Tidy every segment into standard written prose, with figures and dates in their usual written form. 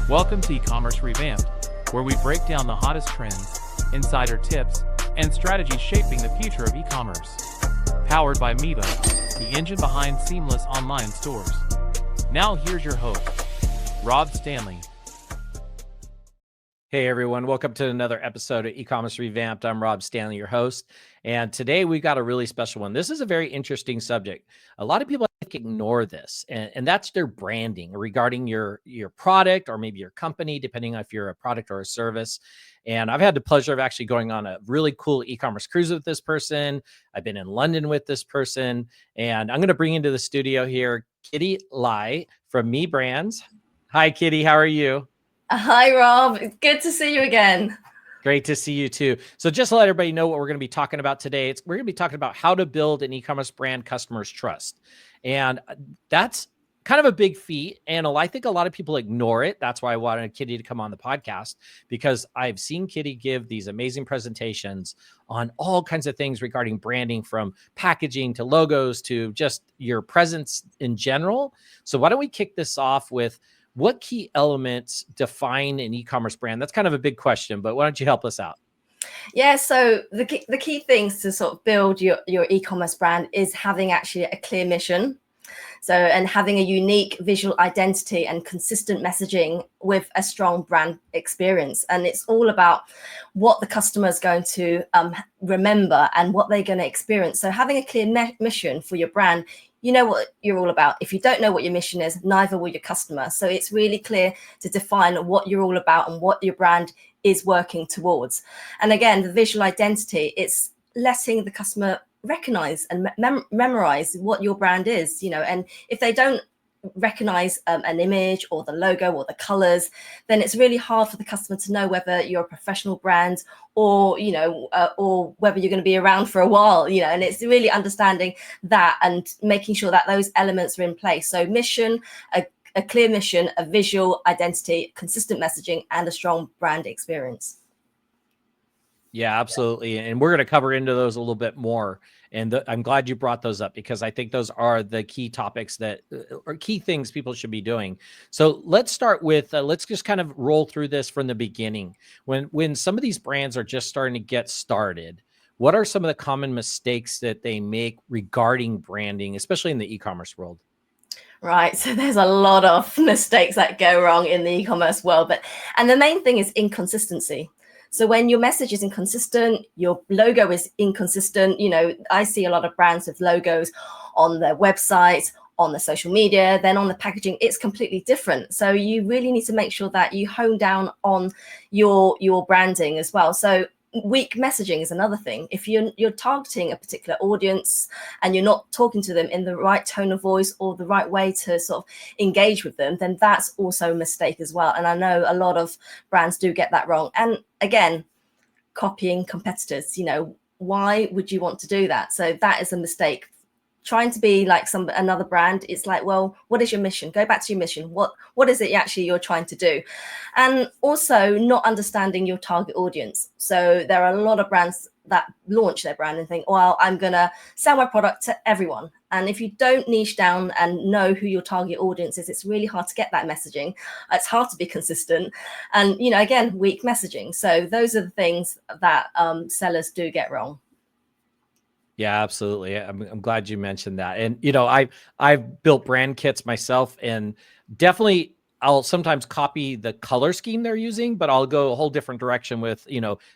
Welcome to Ecommerce Revamped, where we break down the hottest trends, insider tips, and strategies shaping the future of e-commerce. Powered by Miva, the engine behind seamless online stores. Now here's your host, Rob Stanley. Hey everyone, welcome to another episode of Ecommerce Revamped. I'm Rob Stanley, your host, and today we got a really special one. This is a very interesting subject. A lot of people I think ignore this, and that's their branding regarding your product or maybe your company, depending on if you're a product or a service. And I've had the pleasure of actually going on a really cool e-commerce cruise with this person. I've been in London with this person, and I'm going to bring into the studio here Lai from ME Brands. Hi, Kitty. How are you? Hi, Rob. Good to see you again. Great to see you too. So just to let everybody know what we're going to be talking about today, we're going to be talking about how to build an e-commerce brand customers trust. And that's kind of a big feat. And I think a lot of people ignore it. That's why I wanted Kitty to come on the podcast, because I've seen Kitty give these amazing presentations on all kinds of things regarding branding, from packaging to logos to just your presence in general. So why don't we kick this off with what key elements define an e-commerce brand? That's kind of a big question, but why don't you help us out? Yeah, so the key things to sort of build your e-commerce brand is having actually a clear mission. So, and having a unique visual identity and consistent messaging with a strong brand experience. And it's all about what the customer is going to remember and what they're going to experience. So having a clear mission for your brand, you know what you're all about. If you don't know what your mission is, neither will your customer. So it's really clear to define what you're all about and what your brand is working towards. And again, the visual identity, it's letting the customer recognize and memorize what your brand is, and if they don't recognize an image or the logo or the colors, then it's really hard for the customer to know whether you're a professional brand or or whether you're going to be around for a while, and it's really understanding that and making sure that those elements are in place. So mission, a clear mission, a visual identity, consistent messaging, and a strong brand experience. Yeah, absolutely. And we're going to cover into those a little bit more. And I'm glad you brought those up, because I think those are the key topics that are key things people should be doing. So let's start with, let's just kind of roll through this from the beginning. When some of these brands are just starting to get started, what are some of the common mistakes that they make regarding branding, especially in the e-commerce world? Right. So there's a lot of mistakes that go wrong in the e-commerce world, and the main thing is inconsistency. So when your message is inconsistent, your logo is inconsistent. I see a lot of brands with logos on their website, on the social media, then on the packaging, it's completely different. So you really need to make sure that you hone down on your branding as well. So weak messaging is another thing. If you're targeting a particular audience and you're not talking to them in the right tone of voice or the right way to sort of engage with them, then that's also a mistake as well. And I know a lot of brands do get that wrong. And again, copying competitors, why would you want to do that? So that is a mistake. Trying to be like another brand, it's like, well, what is your mission? Go back to your mission. What is it actually you're trying to do? And also not understanding your target audience. So there are a lot of brands that launch their brand and think, well, I'm going to sell my product to everyone. And if you don't niche down and know who your target audience is, it's really hard to get that messaging. It's hard to be consistent. And, again, weak messaging. So those are the things that sellers do get wrong. Yeah, absolutely. I'm glad you mentioned that. And, I've built brand kits myself, and definitely I'll sometimes copy the color scheme they're using, but I'll go a whole different direction with,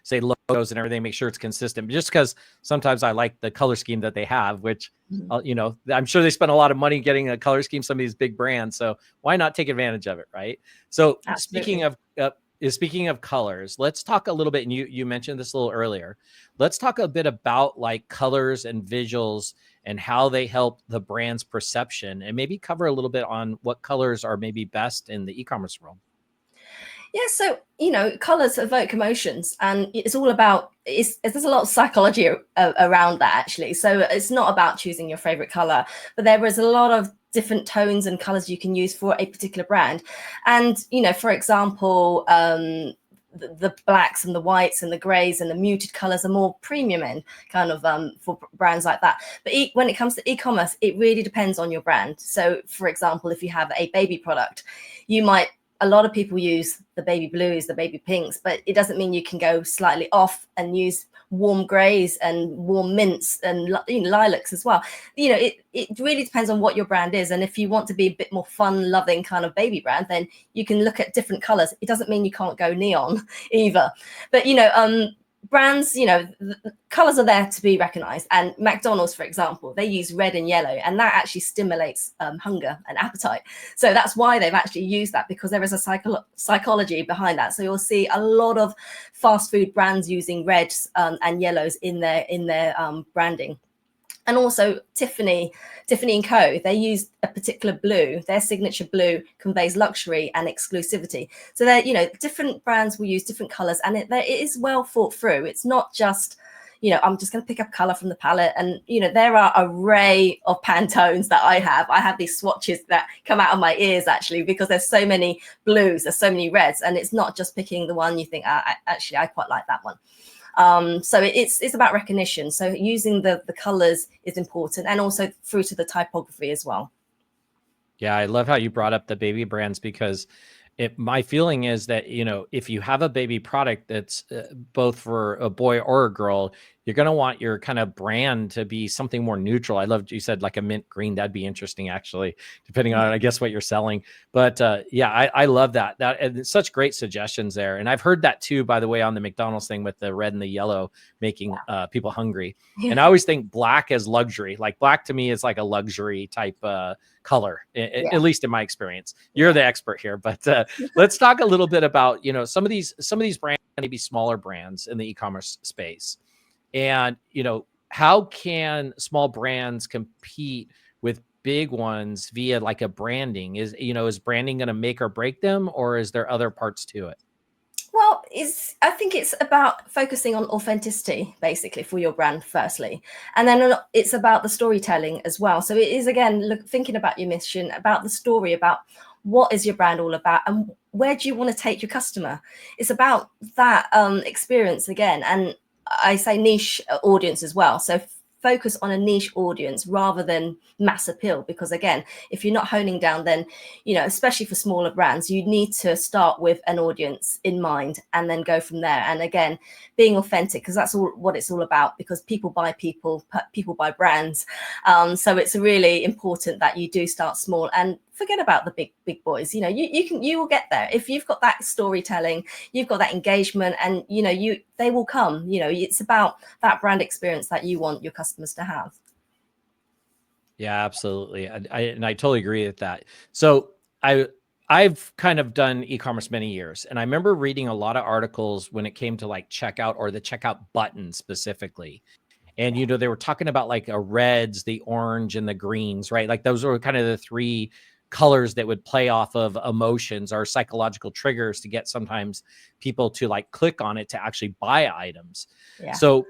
say logos and everything, make sure it's consistent. Just because sometimes I like the color scheme that they have, which, I'm sure they spend a lot of money getting a color scheme, some of these big brands. So why not take advantage of it, right? So Absolutely. Speaking of colors, let's talk a little bit, and you mentioned this a little earlier. Let's talk a bit about like colors and visuals and how they help the brand's perception, and maybe cover a little bit on what colors are maybe best in the e-commerce world. Yeah, so, colors evoke emotions, and it's all about, there's a lot of psychology around that, actually. So it's not about choosing your favorite color, but there is a lot of different tones and colors you can use for a particular brand. And, for example, the blacks and the whites and the grays and the muted colors are more premium end kind of for brands like that. But when it comes to e-commerce, it really depends on your brand. So, for example, if you have a baby product, you might a lot of people use the baby blues, the baby pinks, but it doesn't mean you can go slightly off and use warm grays and warm mints and lilacs as well. It really depends on what your brand is. And if you want to be a bit more fun loving kind of baby brand, then you can look at different colors. It doesn't mean you can't go neon either. But brands, the colors are there to be recognized. And McDonald's, for example, they use red and yellow, and that actually stimulates hunger and appetite. So that's why they've actually used that, because there is a psychology behind that. So you'll see a lot of fast food brands using reds and yellows in their branding. And also Tiffany & Co., they use a particular blue. Their signature blue conveys luxury and exclusivity. So different brands will use different colors, and it is well thought through. It's not just, I'm just going to pick up color from the palette. And, there are an array of Pantones that I have. I have these swatches that come out of my ears, actually, because there's so many blues, there's so many reds, and it's not just picking the one you think, I quite like that one. So it's about recognition. So using the colors is important, and also through to the typography as well. Yeah, I love how you brought up the baby brands, because my feeling is that, if you have a baby product that's both for a boy or a girl, you're going to want your kind of brand to be something more neutral. I loved you said like a mint green. That'd be interesting, actually, depending on, I guess, what you're selling. But I love that. And it's such great suggestions there. And I've heard that too, by the way, on the McDonald's thing with the red and the yellow making people hungry. Yeah. And I always think black as luxury. Like black to me is like a luxury type color, at least in my experience. You're the expert here, but let's talk a little bit about, some of these brands, maybe smaller brands in the e-commerce space. And, how can small brands compete with big ones via like a branding? Is branding going to make or break them, or is there other parts to it? Well, I think it's about focusing on authenticity, basically, for your brand, firstly. And then it's about the storytelling as well. So it is, again, thinking about your mission, about the story, about what is your brand all about, and where do you want to take your customer? It's about that experience again. And I say niche audience as well. So focus on a niche audience rather than mass appeal, because again, if you're not honing down, then, especially for smaller brands, you need to start with an audience in mind and then go from there. And again, being authentic, because that's what it's all about, because people buy people buy brands. So it's really important that you do start small and forget about the big boys. You will get there if you've got that storytelling, you've got that engagement, and they will come. It's about that brand experience that you want your customers to have. Yeah, absolutely. I totally agree with that. So I've kind of done e-commerce many years, and I remember reading a lot of articles when it came to like checkout, or the checkout button specifically. And, they were talking about like a reds, the orange, and the greens, right? Like those were kind of the three colors that would play off of emotions or psychological triggers to get sometimes people to like click on it to actually buy items. Yeah. So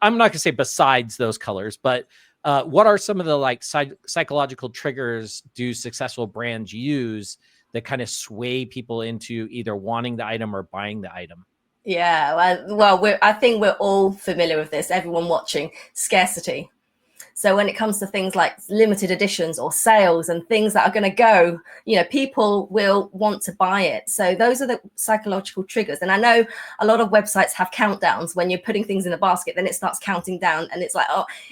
I'm not gonna say besides those colors, but what are some of the like psychological triggers do successful brands use that kind of sway people into either wanting the item or buying the item? Yeah, well, I think we're all familiar with this. Everyone watching, scarcity. So when it comes to things like limited editions or sales and things that are going to go, people will want to buy it. So those are the psychological triggers. And I know a lot of websites have countdowns when you're putting things in a basket, then it starts counting down, and it's like,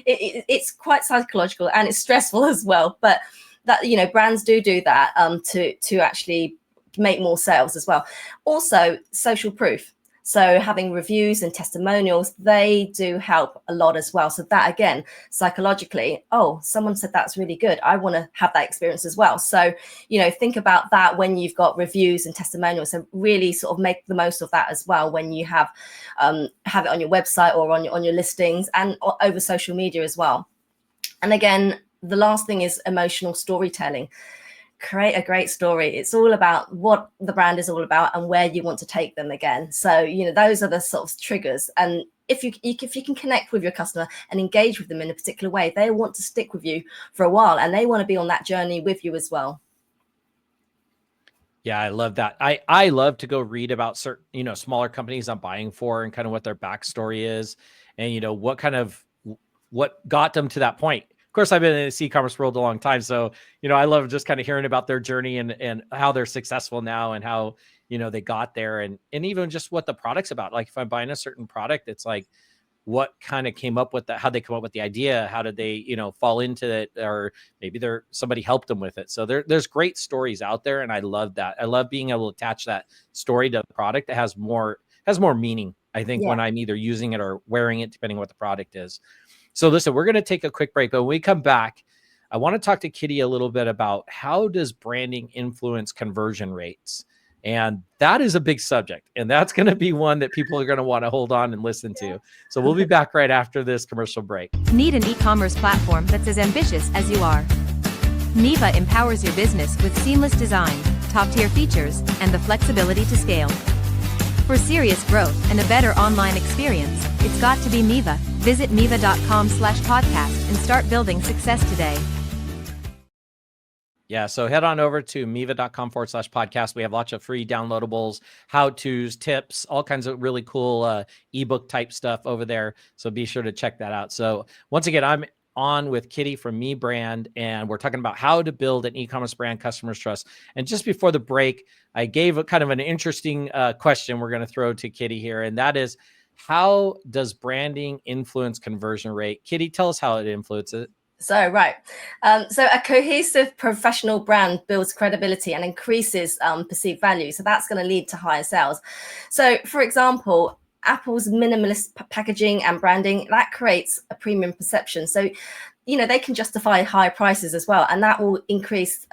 it's quite psychological, and it's stressful as well. But that, brands do that to actually make more sales as well. Also, social proof. So having reviews and testimonials, they do help a lot as well. So that, again, psychologically, someone said that's really good, I want to have that experience as well. So, think about that when you've got reviews and testimonials, and really sort of make the most of that as well when you have it on your website or on your listings and over social media as well. And again, the last thing is emotional storytelling. Create a great story. It's all about what the brand is all about and where you want to take them again. So, those are the sort of triggers. And if you can connect with your customer and engage with them in a particular way, they want to stick with you for a while, and they want to be on that journey with you as well. Yeah, I love that. I love to go read about certain, smaller companies I'm buying for, and kind of what their backstory is, and what got them to that point. course, I've been in this e-commerce world a long time. So, I love just kind of hearing about their journey and how they're successful now and how, they got there and even just what the product's about. Like if I'm buying a certain product, it's like, what kind of came up with that, how they come up with the idea, how did they, fall into it, or maybe somebody helped them with it. So there's great stories out there. And I love that. I love being able to attach that story to the product that has more meaning, I think, when I'm either using it or wearing it, depending on what the product is. So listen, we're going to take a quick break, but when we come back, I want to talk to Kitty a little bit about how does branding influence conversion rates? And that is a big subject. And that's going to be one that people are going to want to hold on and listen to. So we'll be back right after this commercial break. Need an e-commerce platform that's as ambitious as you are? Miva empowers your business with seamless design, top-tier features, and the flexibility to scale. For serious growth and a better online experience, it's got to be Miva. Visit miva.com/podcast and start building success today. Yeah, so head on over to miva.com/podcast. We have lots of free downloadables, how-tos, tips, all kinds of really cool ebook type stuff over there. So be sure to check that out. So once again, I'm on with Kitty from Me Brand, and we're talking about how to build an e-commerce brand customers trust. And just before the break, I gave a kind of an interesting question we're going to throw to Kitty here, and that is, how does branding influence conversion rate? Kitty, tell us how it influences it. So, right. So a cohesive professional brand builds credibility and increases perceived value. So that's going to lead to higher sales. So, for example, Apple's minimalist packaging and branding, that creates a premium perception. So, they can justify higher prices as well. And that will increase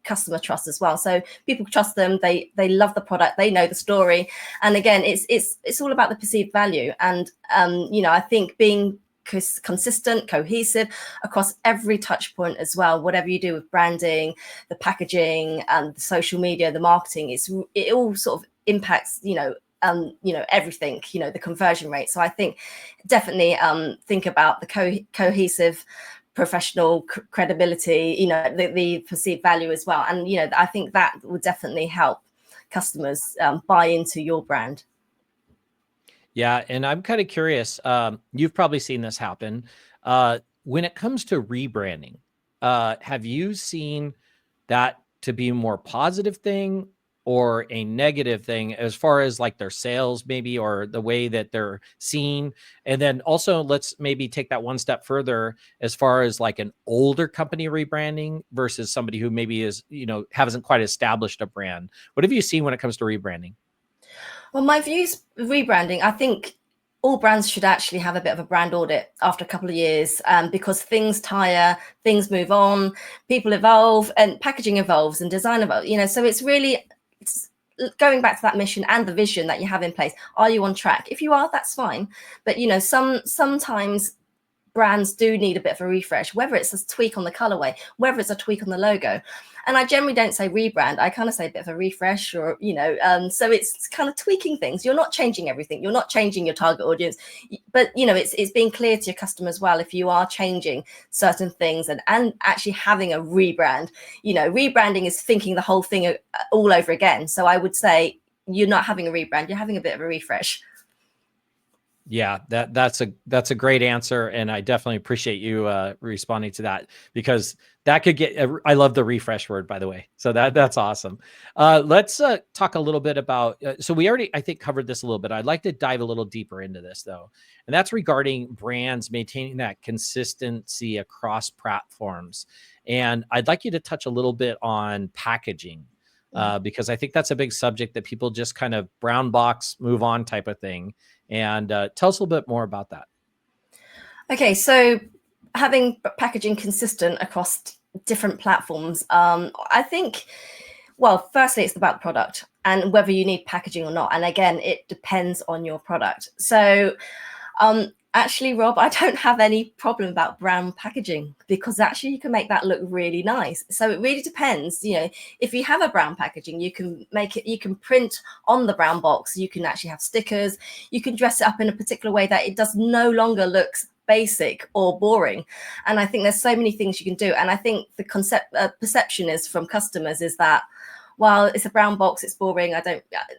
customer trust as well. So people trust them. They love the product. They know the story. And again, it's all about the perceived value. And, I think being consistent, cohesive across every touch point as well, whatever you do with branding, the packaging and the social media, the marketing, it all sort of impacts, everything, the conversion rate. So I think definitely think about the cohesive professional credibility, the perceived value as well. And, I think that will definitely help customers buy into your brand. Yeah, and I'm kind of curious. You've probably seen this happen. When it comes to rebranding, have you seen that to be a more positive thing or a negative thing as far as like their sales maybe, or the way that they're seen? And then also let's maybe take that one step further as far as like an older company rebranding versus somebody who maybe is, hasn't quite established a brand. What have you seen when it comes to rebranding? Well, my views rebranding, I think all brands should actually have a bit of a brand audit after a couple of years, because things tire, things move on, people evolve, and packaging evolves and design evolves, so it's going back to that mission and the vision that you have in place. Are you on track? If you are, that's fine. But, sometimes brands do need a bit of a refresh, whether it's a tweak on the colorway, whether it's a tweak on the logo. And I generally don't say rebrand. I kind of say a bit of a refresh, or, so it's kind of tweaking things. You're not changing everything. You're not changing your target audience, but, it's being clear to your customer as well if you are changing certain things and actually having a rebrand. Rebranding is thinking the whole thing all over again. So I would say you're not having a rebrand. You're having a bit of a refresh. Yeah, that's a great answer. And I definitely appreciate you responding to that, because that could get, I love the refresh word, by the way. So that's awesome. Let's talk a little bit about, so we already, I think, covered this a little bit. I'd like to dive a little deeper into this though. And that's regarding brands maintaining that consistency across platforms. And I'd like you to touch a little bit on packaging. Because I think that's a big subject that people just kind of brown box, move on type of thing. And tell us a little bit more about that. Okay, so having packaging consistent across different platforms, I think, well, firstly, it's about the product and whether you need packaging or not. And again, it depends on your product. So actually, Rob, I don't have any problem about brown packaging, because actually you can make that look really nice. So it really depends. If you have a brown packaging, you can make it, you can print on the brown box, you can actually have stickers, you can dress it up in a particular way that it does no longer looks basic or boring. And I think there's so many things you can do. And I think the perception is from customers is that, while it's a brown box, it's boring.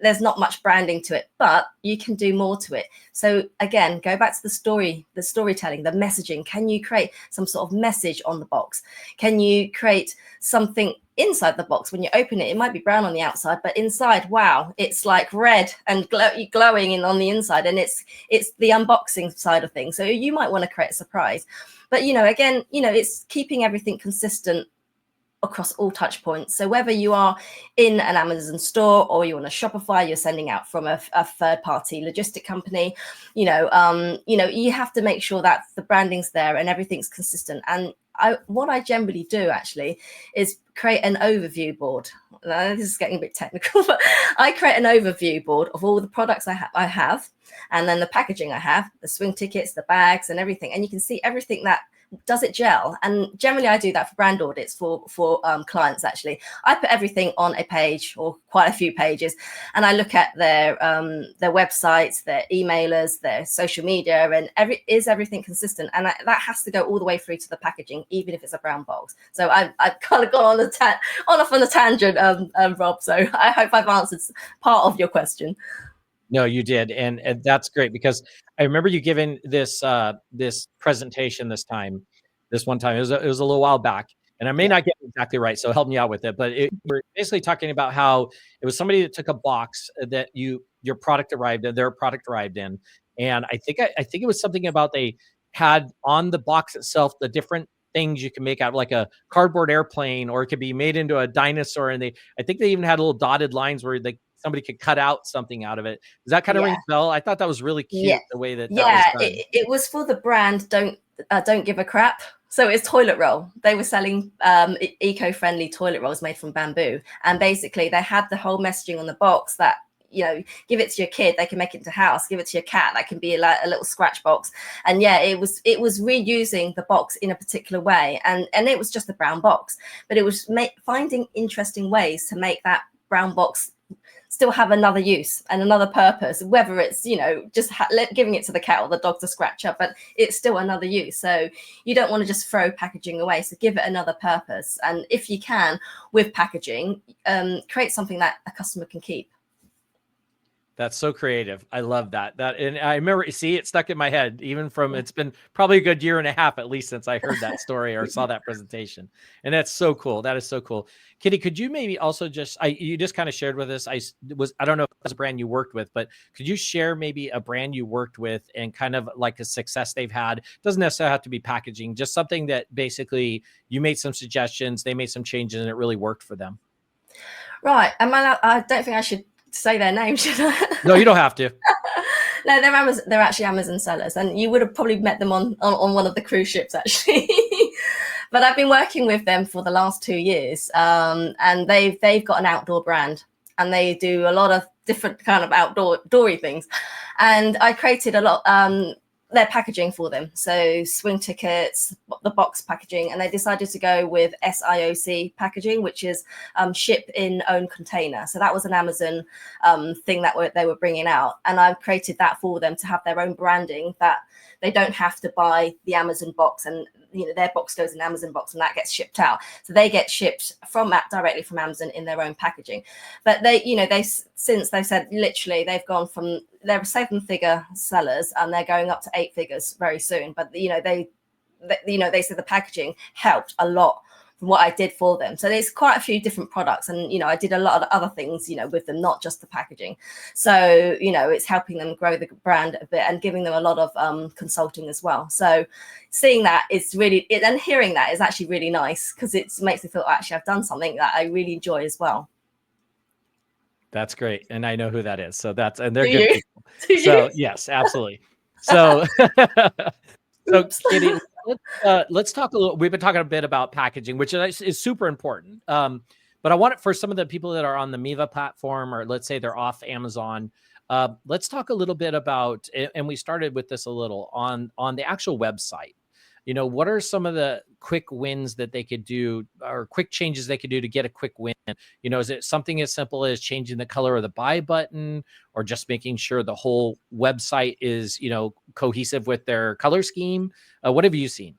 There's not much branding to it, but you can do more to it. So again, go back to the storytelling, the messaging. Can you create some sort of message on the box? Can you create something inside the box? When you open it, it might be brown on the outside, but inside, wow, it's like red and glowing on the inside, and it's the unboxing side of things. So you might want to create a surprise, but again, it's keeping everything consistent across all touch points. So whether you are in an Amazon store or you're on a Shopify, you're sending out from a third-party logistic company, you have to make sure that the branding's there and everything's consistent. And what I generally do actually is create an overview board. This is getting a bit technical, but I create an overview board of all the products I have, and then the packaging I have, the swing tickets, the bags, and everything. And you can see everything that does it gel. And generally I do that for brand audits for clients. Actually, I put everything on a page or quite a few pages, and I look at their websites, their emailers, their social media, and is everything consistent? And that has to go all the way through to the packaging, even if it's a brown box. So I've kind of gone off on a tangent, Rob. So I hope I've answered part of your question. No, you did, and that's great, because I remember you giving this presentation this one time. It was a little while back, and I may not get it exactly right, so help me out with it. But we're basically talking about how it was somebody that took a box that their product arrived in, and I think it was something about they had on the box itself the different things you can make out, like a cardboard airplane, or it could be made into a dinosaur. And I think they even had little dotted lines where somebody could cut out something out of it. Does that kind of ring a bell? I thought that was really cute, the way that was done. It was for the brand Don't Give a Crap. So it's toilet roll. They were selling eco-friendly toilet rolls made from bamboo, and basically they had the whole messaging on the box that, give it to your kid, they can make it into a house. Give it to your cat, that can be a little scratch box. And it was reusing the box in a particular way, and it was just a brown box, but it was finding interesting ways to make that brown box still have another use and another purpose, whether it's just giving it to the cat or the dog to scratch up, but it's still another use. So you don't want to just throw packaging away, so give it another purpose. And if you can, with packaging, create something that a customer can keep. That's so creative. I love that. And I remember, it stuck in my head, even from, it's been probably a good year and a half at least since I heard that story or saw that presentation. And that's so cool. That is so cool. Kitty, could you maybe also you just kind of shared with us, I don't know if it was a brand you worked with, but could you share maybe a brand you worked with and kind of like a success they've had? It doesn't necessarily have to be packaging, just something that basically you made some suggestions, they made some changes, and it really worked for them. Right. I don't think I should say their name, should I? No, you don't have to. No, they're actually Amazon sellers, and you would have probably met them on one of the cruise ships, actually. But I've been working with them for the last 2 years, and they've got an outdoor brand, and they do a lot of different kind of outdoory things. And I created a lot their packaging for them, so swing tickets, the box packaging, and they decided to go with SIOC packaging, which is ship in own container. So that was an Amazon thing that they were bringing out, and I created that for them to have their own branding, that they don't have to buy the Amazon box, and their box goes in Amazon box and that gets shipped out. So they get shipped directly from Amazon in their own packaging. But they said literally they've gone from, they're 7-figure sellers and they're going up to 8 figures very soon. But they said the packaging helped a lot from what I did for them. So there's quite a few different products, and I did a lot of other things with them, not just the packaging. So it's helping them grow the brand a bit and giving them a lot of consulting as well. So seeing that is really and hearing that is actually really nice, because it makes me feel actually I've done something that I really enjoy as well. That's great, and I know who that is. So and they're Do good you? people. So yes, absolutely. So Kitty, let's talk a little. We've been talking a bit about packaging, which is super important. But I want it for some of the people that are on the Miva platform, or let's say they're off Amazon. Let's talk a little bit about, and we started with this a little on the actual website. What are some of the quick wins that they could do, or quick changes they could do to get a quick win? Is it something as simple as changing the color of the buy button, or just making sure the whole website is, cohesive with their color scheme? What have you seen?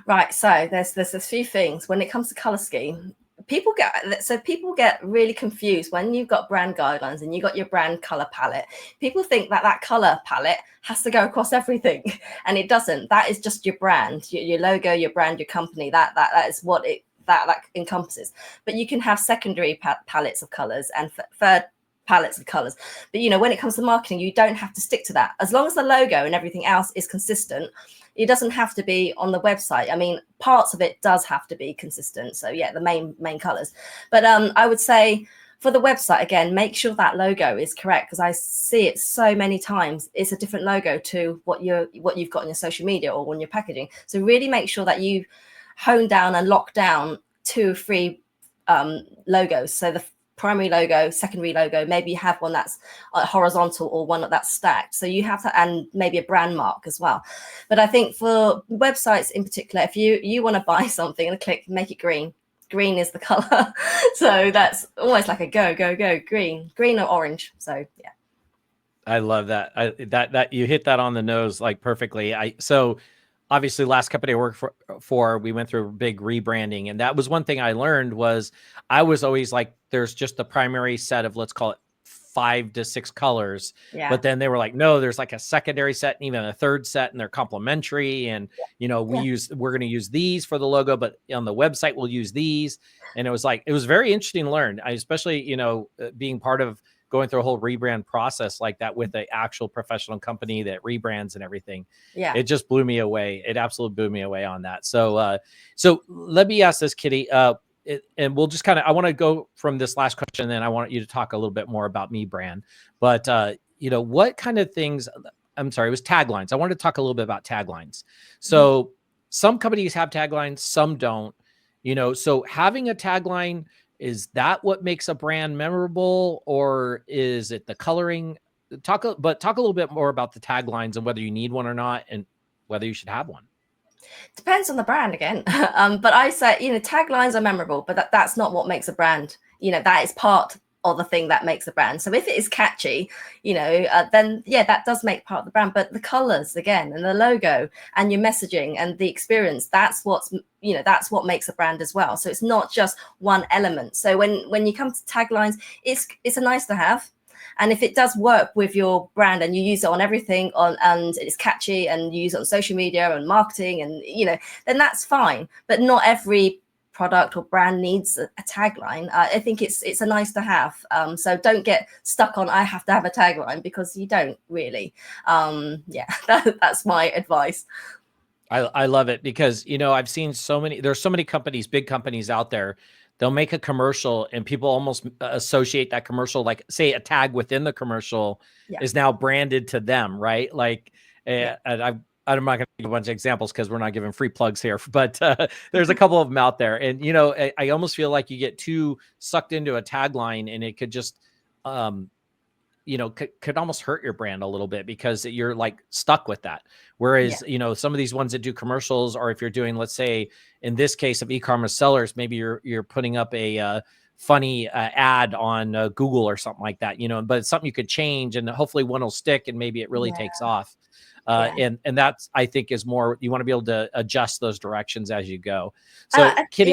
Right. So there's a few things when it comes to color scheme. people get really confused when you've got brand guidelines and you got your brand color palette. People think that color palette has to go across everything, and it doesn't. That is just your brand, your logo, your brand, your company. That is what that encompasses. But you can have secondary palettes of colors and third palettes of colors. But when it comes to marketing, you don't have to stick to that. As long as the logo and everything else is consistent, it doesn't have to be on the website. I mean, parts of it does have to be consistent. So yeah, the main colors. But I would say for the website, again, make sure that logo is correct, because I see it so many times. It's a different logo to what you've got on your social media or on your packaging. So really make sure that you hone down and lock down 2 or 3 logos. So the primary logo, secondary logo, maybe you have one that's horizontal or one that's stacked. So you have to, and maybe a brand mark as well. But I think for websites in particular, if you want to buy something and click make it green is the color. So that's almost like a go green or orange. So yeah. I love that. That you hit that on the nose like perfectly. So obviously last company I worked for, we went through a big rebranding. And that was one thing I learned was I was always like, there's just the primary set of, let's call it 5 to 6 colors. Yeah. But then they were like, no, there's like a secondary set and even a third set, and they're complementary. And, we're going to use these for the logo, but on the website, we'll use these. And it was very interesting to learn. Especially, being part of going through a whole rebrand process like that with an actual professional company that rebrands and everything. Yeah. It just blew me away. It absolutely blew me away on that. So, so let me ask this, Kitty, and we'll just I want to go from this last question, and then I want you to talk a little bit more about Me Brand, but, what kind of things, I'm sorry, it was taglines. I wanted to talk a little bit about taglines. So some companies have taglines, some don't, so having a tagline, is that what makes a brand memorable, or is it the coloring? Talk a little bit more about the taglines and whether you need one or not, and whether you should have one. Depends on the brand again. But I say, taglines are memorable, but that's not what makes a brand. That is part of the thing that makes a brand. So if it is catchy, then yeah, that does make part of the brand. But the colors again, and the logo, and your messaging and the experience, that's what makes a brand as well. So it's not just one element. So when you come to taglines, it's a nice to have. And if it does work with your brand and you use it on everything and it's catchy and you use it on social media and marketing and, then that's fine. But not every product or brand needs a tagline. I think it's a nice to have. So don't get stuck on, I have to have a tagline, because you don't really. That's my advice. I love it, because, I've seen there's so many companies, big companies out there. They'll make a commercial and people almost associate that commercial, like say a tag within the commercial is now branded to them, right? Like, and I'm not going to give a bunch of examples because we're not giving free plugs here, but there's a couple of them out there. And, I almost feel like you get too sucked into a tagline, and it could just, could almost hurt your brand a little bit, because you're like stuck with that. Whereas, some of these ones that do commercials, or if you're doing, let's say in this case of e-commerce sellers, maybe you're putting up a funny ad on Google or something like that, but it's something you could change, and hopefully one will stick, and maybe it really takes off. And that's, I think, is more, you want to be able to adjust those directions as you go. So Kitty,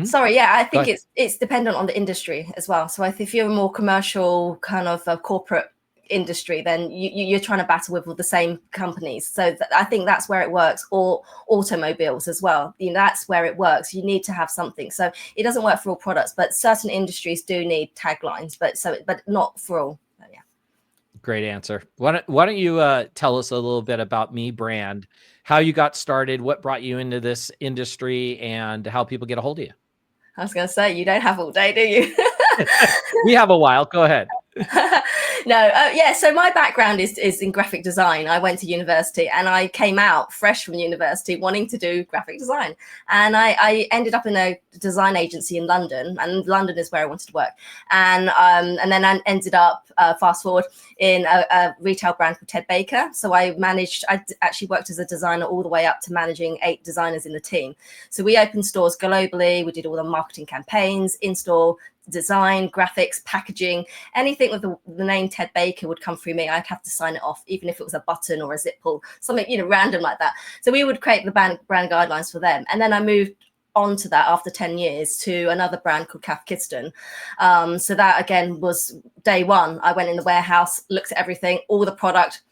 Sorry, I think it's dependent on the industry as well. So if you're a more commercial kind of a corporate industry, then you're trying to battle with all the same companies. So I think that's where it works, or automobiles as well. That's where it works. You need to have something. So it doesn't work for all products, but certain industries do need taglines, but not for all. Great answer. Why don't you tell us a little bit about Me Brand, how you got started, what brought you into this industry, and how people get a hold of you? I was going to say, you don't have all day, do you? We have a while. Go ahead. So my background is in graphic design. I went to university, and I came out fresh from university wanting to do graphic design, and I ended up in a design agency in London, and London is where I wanted to work, and then I ended up fast forward in a retail brand called Ted Baker. So I actually worked as a designer all the way up to managing 8 designers in the team. So we opened stores globally. We did all the marketing campaigns, in-store design, graphics, packaging, anything with the name Ted Baker would come through me. I'd have to sign it off, even if it was a button or a zip pull, something random like that. So we would create the brand guidelines for them. And then I moved onto that after 10 years to another brand called Cath Kidston. So that again was day one. I went in the warehouse, looked at everything, all the product.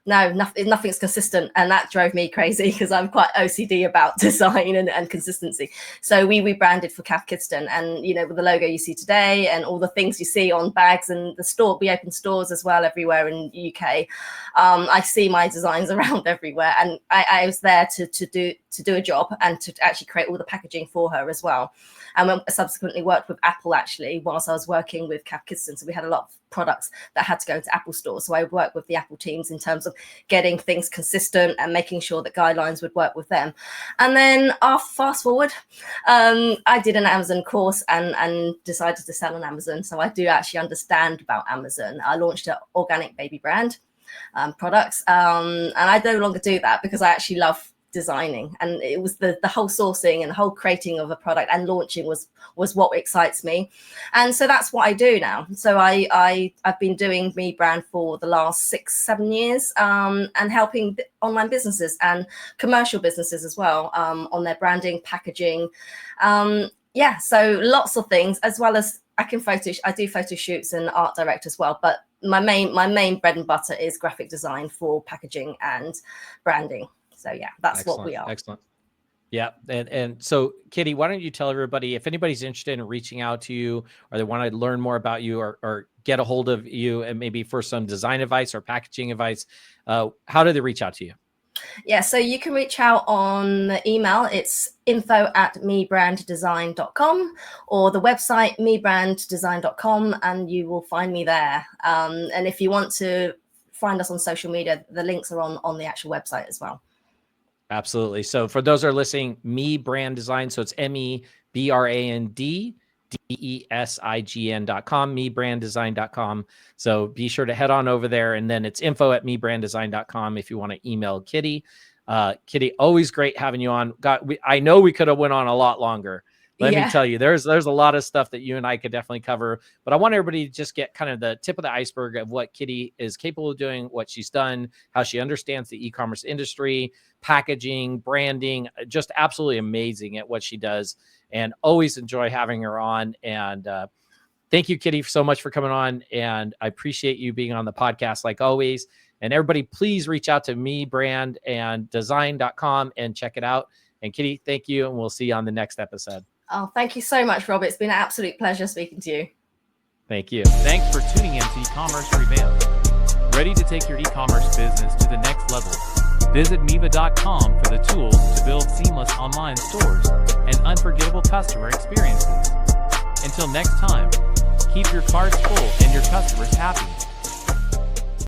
No, nothing's consistent. And that drove me crazy because I'm quite OCD about design and consistency. So we rebranded for Cath Kidston, and, you know, with the logo you see today and all the things you see on bags, and the store, we opened stores as well everywhere in the UK. I see my designs around everywhere, and I was there to do a job and to actually create all the packaging for her as well. And I subsequently worked with Apple actually whilst I was working with Cath Kidston. So we had a lot of products that had to go into Apple stores. So I worked with the Apple teams in terms of getting things consistent and making sure that guidelines would work with them. And then fast forward, I did an Amazon course and decided to sell on Amazon. So I do actually understand about Amazon. I launched an organic baby brand products. And I no longer do that because I actually love designing, and it was the whole sourcing and the whole creating of a product and launching was what excites me. And so that's what I do now. So I've been doing Me Brand for the last 6-7 years, and helping online businesses and commercial businesses as well, on their branding, packaging. So lots of things, as well as I do photo shoots and art direct as well, but my main bread and butter is graphic design for packaging and branding. So yeah, that's Excellent. what we are. Excellent. Yeah. And so Kitty, why don't you tell everybody, if anybody's interested in reaching out to you, or they want to learn more about you, or get a hold of you and maybe for some design advice or packaging advice, how do they reach out to you? Yeah, so you can reach out on the email. It's info@mebranddesign.com, or the website mebranddesign.com, and you will find me there. And if you want to find us on social media, the links are on the actual website as well. Absolutely. So for those who are listening, Me Brand Design. So it's MEBRANDDESIGN.com, mebranddesign.com. So be sure to head on over there. And then it's info@mebranddesign.com if you want to email Kitty. Kitty, always great having you on. I know we could have went on a lot longer. Let me tell you, there's a lot of stuff that you and I could definitely cover, but I want everybody to just get kind of the tip of the iceberg of what Kitty is capable of doing, what she's done, how she understands the e-commerce industry, packaging, branding, just absolutely amazing at what she does, and always enjoy having her on. And thank you, Kitty, so much for coming on. And I appreciate you being on the podcast like always. And everybody, please reach out to mebranddesign.com and check it out. And Kitty, thank you. And we'll see you on the next episode. Oh, thank you so much, Rob. It's been an absolute pleasure speaking to you. Thank you. Thanks for tuning in to Ecommerce Revamped. Ready to take your e-commerce business to the next level? Visit Miva.com for the tools to build seamless online stores and unforgettable customer experiences. Until next time, keep your carts full and your customers happy.